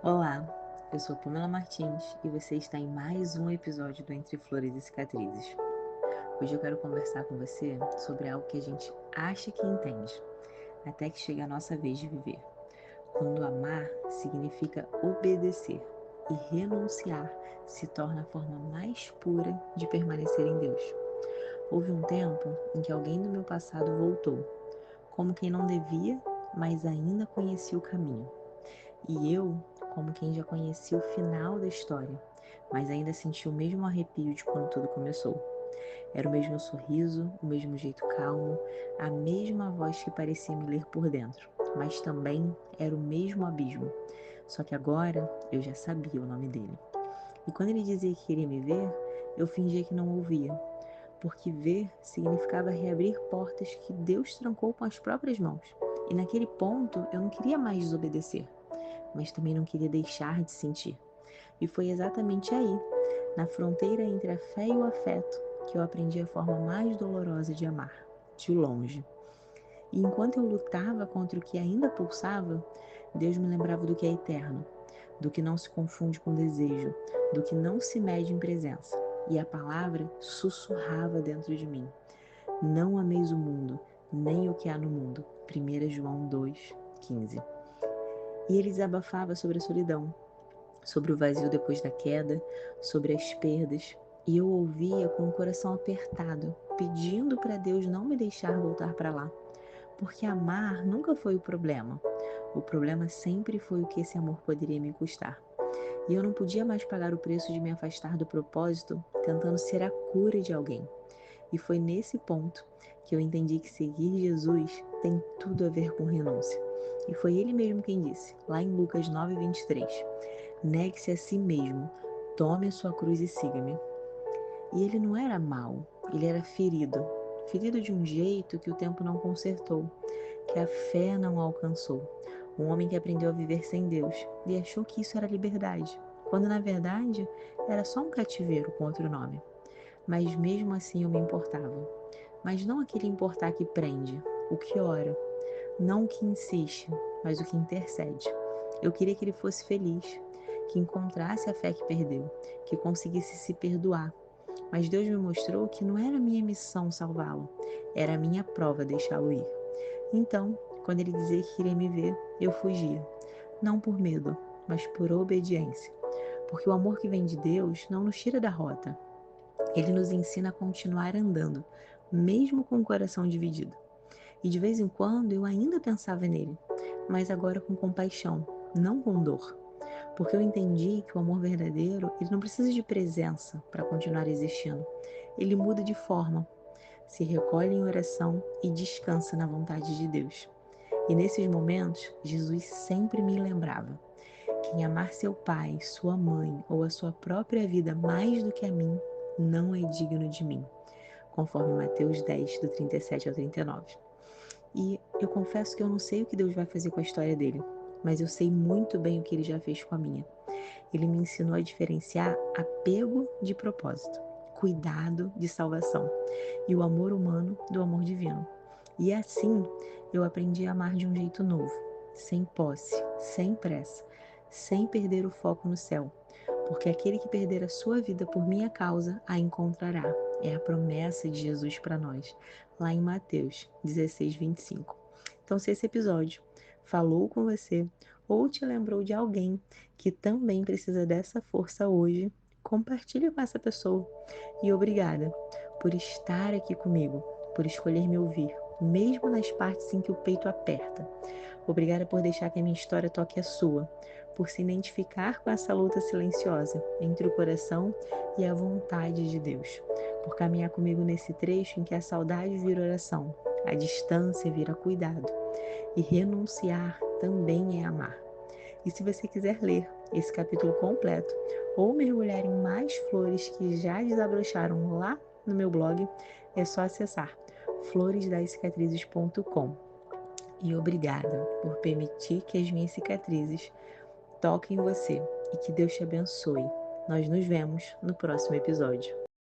Olá, eu sou Pamela Martins e você está em mais um episódio do Entre Flores e Cicatrizes. Hoje eu quero conversar com você sobre algo que a gente acha que entende, até que chega a nossa vez de viver. Quando amar significa obedecer e renunciar se torna a forma mais pura de permanecer em Deus. Houve um tempo em que alguém do meu passado voltou, como quem não devia, mas ainda conhecia o caminho. E eu, como quem já conhecia o final da história, mas ainda sentia o mesmo arrepio de quando tudo começou. Era o mesmo sorriso, o mesmo jeito calmo, a mesma voz que parecia me ler por dentro, mas também era o mesmo abismo. Só que agora eu já sabia o nome dele. E quando ele dizia que queria me ver, eu fingia que não ouvia, porque ver significava reabrir portas que Deus trancou com as próprias mãos. E naquele ponto eu não queria mais desobedecer, mas também não queria deixar de sentir. E foi exatamente aí, na fronteira entre a fé e o afeto, que eu aprendi a forma mais dolorosa de amar, de longe. E enquanto eu lutava contra o que ainda pulsava, Deus me lembrava do que é eterno, do que não se confunde com desejo, do que não se mede em presença. E a palavra sussurrava dentro de mim: não ameis o mundo, nem o que há no mundo. 1 João 2,15. E ele desabafava sobre a solidão, sobre o vazio depois da queda, sobre as perdas, e eu ouvia com o coração apertado, pedindo para Deus não me deixar voltar para lá, porque amar nunca foi o problema. O problema sempre foi o que esse amor poderia me custar. E eu não podia mais pagar o preço de me afastar do propósito, tentando ser a cura de alguém. E foi nesse ponto que eu entendi que seguir Jesus tem tudo a ver com renúncia. E foi ele mesmo quem disse, lá em Lucas 9:23, negue-se a si mesmo, tome a sua cruz e siga-me. E ele não era mau, ele era ferido. Ferido de um jeito que o tempo não consertou, que a fé não alcançou. Um homem que aprendeu a viver sem Deus e achou que isso era liberdade, quando na verdade era só um cativeiro com outro nome. Mas mesmo assim eu me importava. Mas não aquele importar que prende, o que ora, não o que insiste, mas o que intercede. Eu queria que ele fosse feliz, que encontrasse a fé que perdeu, que conseguisse se perdoar. Mas Deus me mostrou que não era minha missão salvá-lo, era a minha prova deixá-lo ir. Então, quando ele dizia que queria me ver, eu fugia. Não por medo, mas por obediência. Porque o amor que vem de Deus não nos tira da rota. Ele nos ensina a continuar andando, mesmo com o coração dividido. E de vez em quando eu ainda pensava nele, mas agora com compaixão, não com dor. Porque eu entendi que o amor verdadeiro, ele não precisa de presença para continuar existindo. Ele muda de forma, se recolhe em oração e descansa na vontade de Deus. E nesses momentos, Jesus sempre me lembrava: quem amar seu pai, sua mãe ou a sua própria vida mais do que a mim, não é digno de mim. Conforme Mateus 10, do 37 ao 39. E eu confesso que eu não sei o que Deus vai fazer com a história dele, mas eu sei muito bem o que ele já fez com a minha. Ele me ensinou a diferenciar apego de propósito, cuidado de salvação e o amor humano do amor divino. E assim eu aprendi a amar de um jeito novo, sem posse, sem pressa, sem perder o foco no céu, porque aquele que perder a sua vida por minha causa a encontrará. É a promessa de Jesus para nós, lá em Mateus 16:25. Então, se esse episódio falou com você ou te lembrou de alguém que também precisa dessa força hoje, compartilhe com essa pessoa. E obrigada por estar aqui comigo, por escolher me ouvir, mesmo nas partes em que o peito aperta. Obrigada por deixar que a minha história toque a sua, por se identificar com essa luta silenciosa entre o coração e a vontade de Deus, por caminhar comigo nesse trecho em que a saudade vira oração, a distância vira cuidado, e renunciar também é amar. E se você quiser ler esse capítulo completo ou mergulhar em mais flores que já desabrocharam lá no meu blog, é só acessar floresdascicatrizes.com. E obrigada por permitir que as minhas cicatrizes toquem você e que Deus te abençoe. Nós nos vemos no próximo episódio.